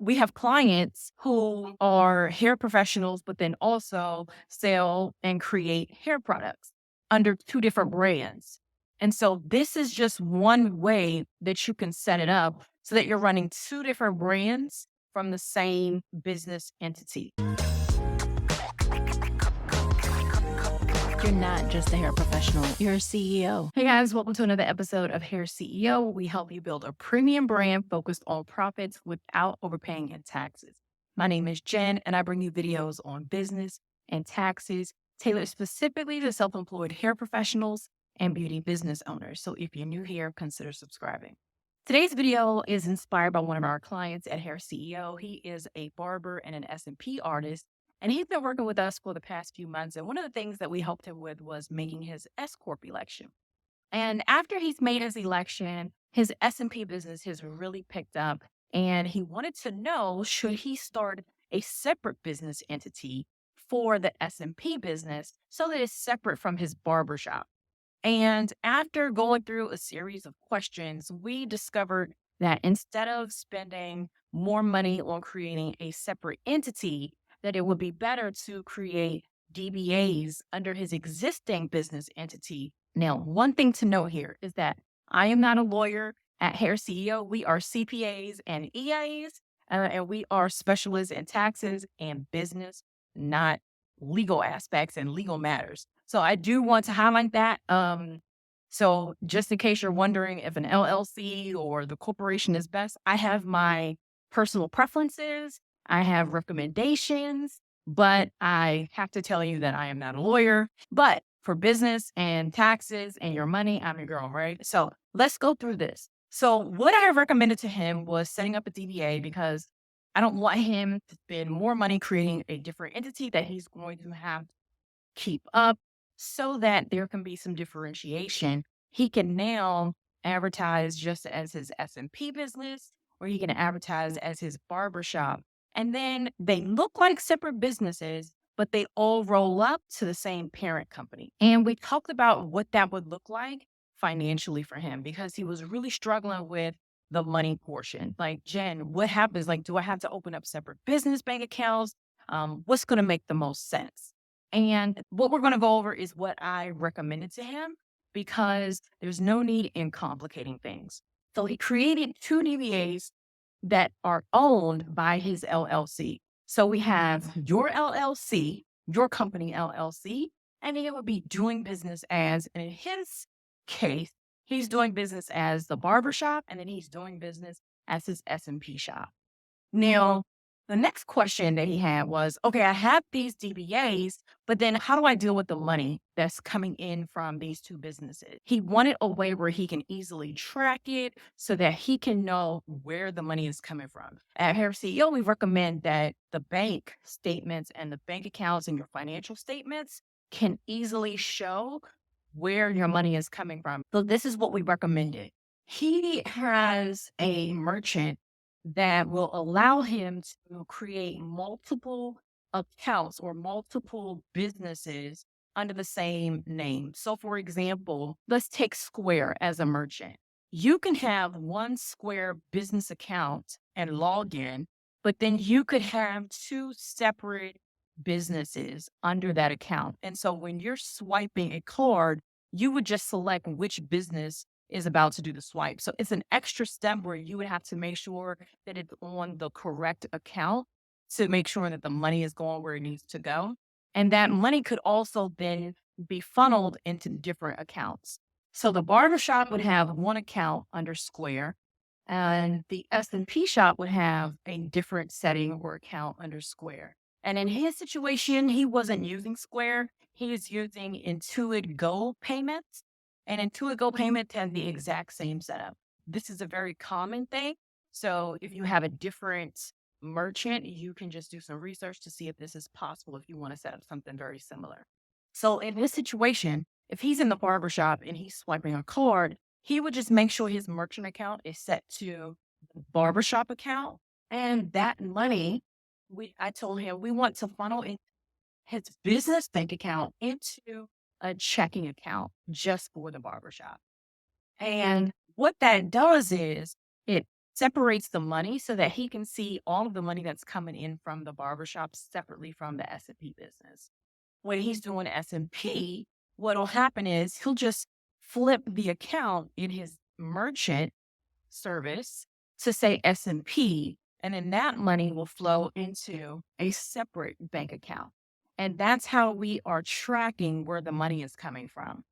we have clients who are hair professionals, but then also sell and create hair products under two different brands. And so this is just one way that you can set it up so that you're running two different brands from the same business entity. You're not just a hair professional, you're a CEO. Hey guys, welcome to another episode of Hair CEO. We help you build a premium brand focused on profits without overpaying in taxes. My name is Jen, and I bring you videos on business and taxes tailored specifically to self-employed hair professionals and beauty business owners. So if you're new here, consider subscribing. Today's video is inspired by one of our clients at Hair CEO. He is a barber and an S&P artist, and he's been working with us for the past few months. And one of the things that we helped him with was making his S Corp election. And after he's made his election, his S&P business has really picked up. And he wanted to know, should he start a separate business entity for the S&P business so that it's separate from his barbershop? And after going through a series of questions, we discovered that instead of spending more money on creating a separate entity, that it would be better to create DBAs under his existing business entity. Now, one thing to note here is that I am not a lawyer at Hair CEO. We are CPAs and EAs, and we are specialists in taxes and business, not legal aspects and legal matters. So I do want to highlight that. So just in case you're wondering if an LLC or the corporation is best, I have my personal preferences. I have recommendations, but I have to tell you that I am not a lawyer. But for business and taxes and your money, I'm your girl, right? So let's go through this. So what I have recommended to him was setting up a DBA because I don't want him to spend more money creating a different entity that he's going to have to keep up so that there can be some differentiation. He can now advertise just as his S&P business, or he can advertise as his barbershop. And then they look like separate businesses, but they all roll up to the same parent company. And we talked about what that would look like financially for him because he was really struggling with the money portion. Like, Jen, what happens? Like, do I have to open up separate business bank accounts? What's going to make the most sense? And what we're going to go over is what I recommended to him because there's no need in complicating things. So he created two DBAs that are owned by his LLC. So we have your LLC, your company LLC, and he would be doing business as, and in his case, he's doing business as the barbershop, and then he's doing business as his S&P shop. Now, the next question that he had was, okay, I have these DBAs, but then how do I deal with the money that's coming in from these two businesses? He wanted a way where he can easily track it so that he can know where the money is coming from. At Hair CEO, we recommend that the bank statements and the bank accounts and your financial statements can easily show where your money is coming from. So this is what we recommended. He has a merchant that will allow him to create multiple accounts or multiple businesses under the same name. So for example, let's take Square as a merchant. You can have one Square business account and log in, but then you could have two separate businesses under that account. And so when you're swiping a card, you would just select which business is about to do the swipe. So it's an extra step where you would have to make sure that it's on the correct account to make sure that the money is going where it needs to go. And that money could also then be funneled into different accounts. So the barbershop would have one account under Square, and the S&P shop would have a different setting or account under Square. And in his situation, he wasn't using Square. He was using Intuit Go Payments. And Intuit Go Payment has the exact same setup. This is a very common thing. So if you have a different merchant, you can just do some research to see if this is possible if you want to set up something very similar. So in this situation, if he's in the barbershop and he's swiping a card, he would just make sure his merchant account is set to the barbershop account. And that money, I told him we want to funnel in his business bank account into a checking account just for the barbershop. And what that does is it separates the money so that he can see all of the money that's coming in from the barbershop separately from the S&P business. When he's doing S&P, what'll happen is he'll just flip the account in his merchant service to say S&P, and then that money will flow into a separate bank account. And that's how we are tracking where the money is coming from.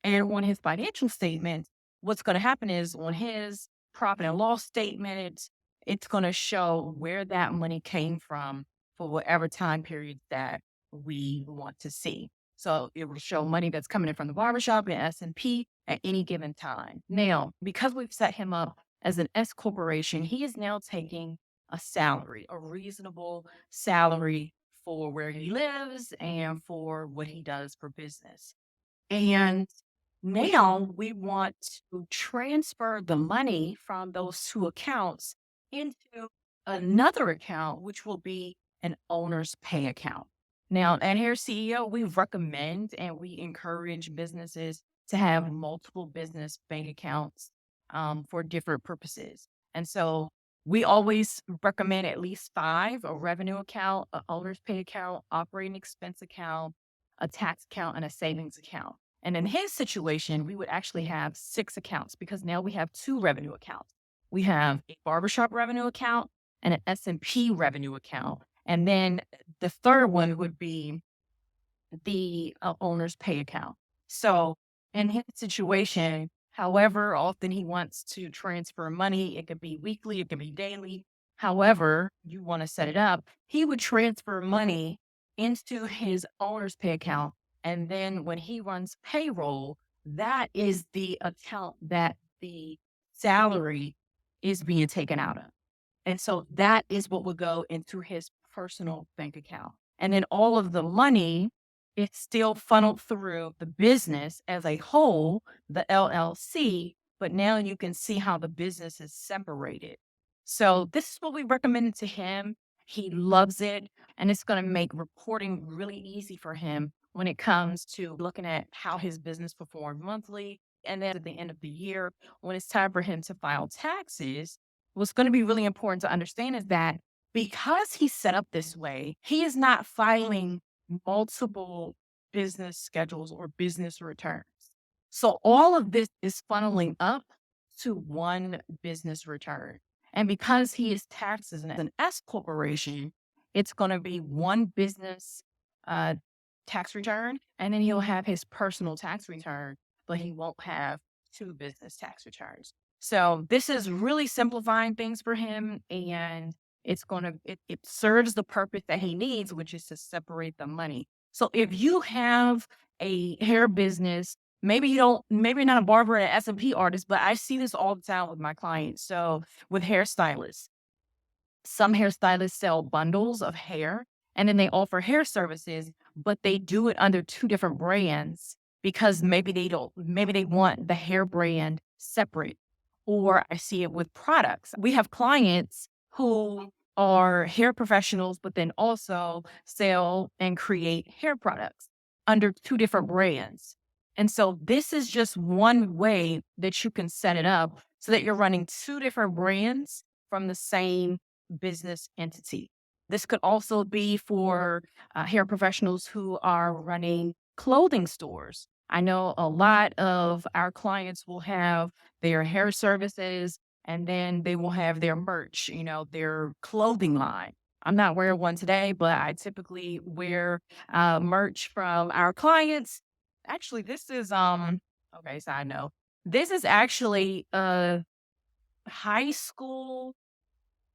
And on his financial statement, what's going to happen is on his profit and loss statement, it's going to show where that money came from for whatever time period that we want to see. So it will show money that's coming in from the barbershop and S&P at any given time. Now, because we've set him up as an S corporation, he is now taking a salary, a reasonable salary for where he lives and for what he does for business. And now we want to transfer the money from those two accounts into another account, which will be an owner's pay account. Now, at Hair CEO, we recommend and we encourage businesses to have multiple business bank accounts for different purposes. And so we always recommend at least five: a revenue account, an owner's pay account, operating expense account, a tax account, and a savings account. And in his situation, we would actually have six accounts because now we have two revenue accounts. We have a barbershop revenue account and an S&P revenue account. And then the third one would be the owner's pay account. So in his situation, however often he wants to transfer money, it could be weekly, it could be daily, however you want to set it up, he would transfer money into his owner's pay account. And then when he runs payroll, that is the account that the salary is being taken out of. And so that is what would go into his personal bank account. And then all of the money is still funneled through the business as a whole, the LLC, but now you can see how the business is separated. So this is what we recommended to him. He loves it, and it's going to make reporting really easy for him when it comes to looking at how his business performed monthly. And then at the end of the year, when it's time for him to file taxes, what's going to be really important to understand is that because he's set up this way, he is not filing multiple business schedules or business returns. So all of this is funneling up to one business return. And because he is taxed as an S corporation, it's going to be one business tax return, and then he'll have his personal tax return, but he won't have two business tax returns. So this is really simplifying things for him, and it serves the purpose that he needs, which is to separate the money. So if you have a hair business, maybe you're not a barber and an S&P artist, but I see this all the time with my clients. So with hairstylists, some hairstylists sell bundles of hair and then they offer hair services, but they do it under two different brands because maybe they want the hair brand separate. Or I see it with products. We have clients who are hair professionals, but then also sell and create hair products under two different brands. And so this is just one way that you can set it up so that you're running two different brands from the same business entity. This could also be for hair professionals who are running clothing stores. I know a lot of our clients will have their hair services and then they will have their merch, their clothing line. I'm not wearing one today, but I typically wear merch from our clients. Actually, this is okay, side note. This is actually high school.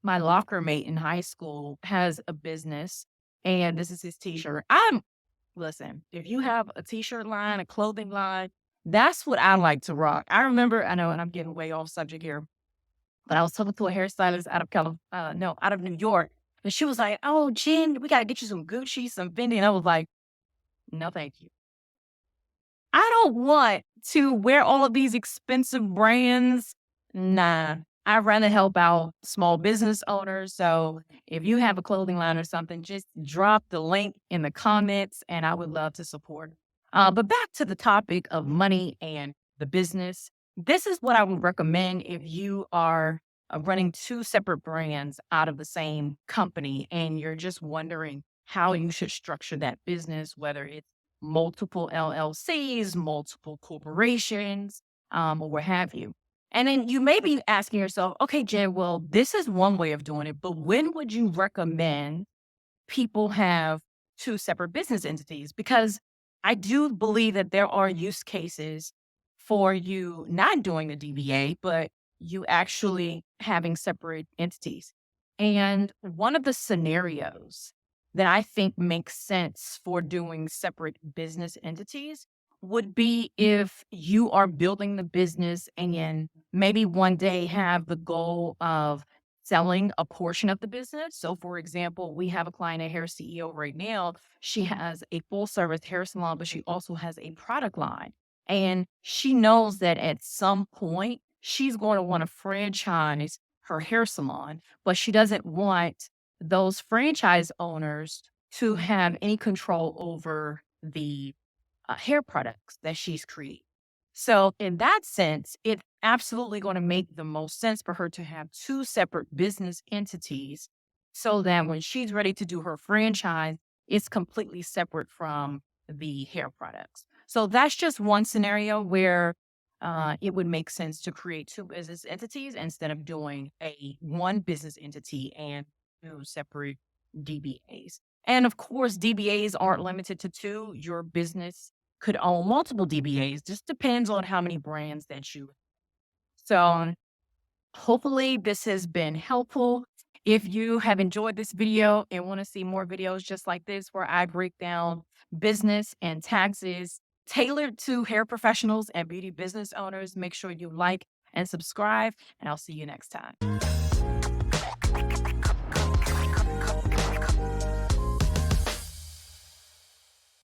My locker mate in high school has a business, and this is his t-shirt. Listen, if you have a t-shirt line, a clothing line, that's what I like to rock. I remember, I know, and I'm getting way off subject here, but I was talking to a hairstylist out of New York, and she was like, "Oh, Jen, we gotta get you some Gucci, some Fendi," and I was like, "No, thank you. I don't want to wear all of these expensive brands. Nah, I'd rather help out small business owners. So if you have a clothing line or something, just drop the link in the comments and I would love to support. But back to the topic of money and the business. This is what I would recommend if you are running two separate brands out of the same company, and you're just wondering how you should structure that business, whether it's multiple LLCs, multiple corporations, or what have you. And then you may be asking yourself, okay, Jen, well, this is one way of doing it, but when would you recommend people have two separate business entities? Because I do believe that there are use cases for you not doing the DBA, but you actually having separate entities. And one of the scenarios that I think makes sense for doing separate business entities would be if you are building the business and maybe one day have the goal of selling a portion of the business. So, for example, we have a client at Hair CEO right now. She has a full service hair salon, but she also has a product line. And she knows that at some point she's going to want to franchise her hair salon, but she doesn't want those franchise owners to have any control over the hair products that she's creating. So, in that sense, it's absolutely going to make the most sense for her to have two separate business entities so that when she's ready to do her franchise, it's completely separate from the hair products. So, that's just one scenario where it would make sense to create two business entities instead of doing a one business entity and two separate DBAs. And of course, DBAs aren't limited to two. Your business could own multiple DBAs. Just depends on how many brands that you. So hopefully this has been helpful. If you have enjoyed this video and want to see more videos just like this, where I break down business and taxes tailored to hair professionals and beauty business owners, make sure you like and subscribe, and I'll see you next time.